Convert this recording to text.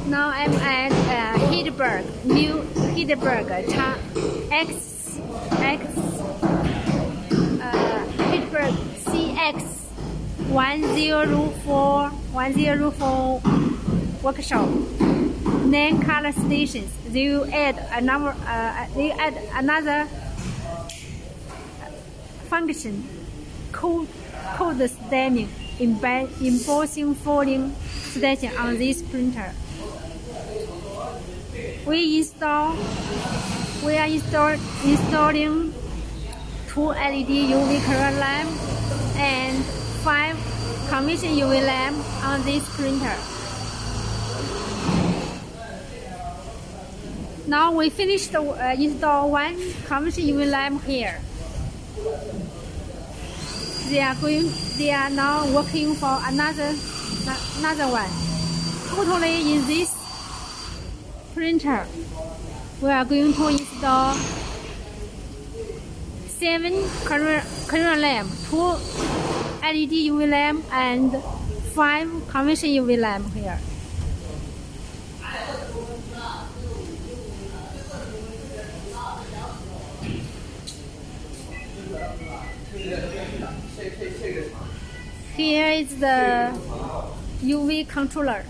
Now I'm at Hedelberg, new Hedelberg-CX, Hedelberg-CX 104 workshop. 9 color stations. They will add another function, code stemming, embossing folding station on this printer. We are installing 2 LED UV color lamp and 5 convention UV lamp on this printer. Now we finished to install 1 convention UV lamp here. They are now working for another one. Totally in this printer, we are going to install 7 color lamp, 2 LED UV lamp and 5 convention UV lamp here. Here is the UV controller.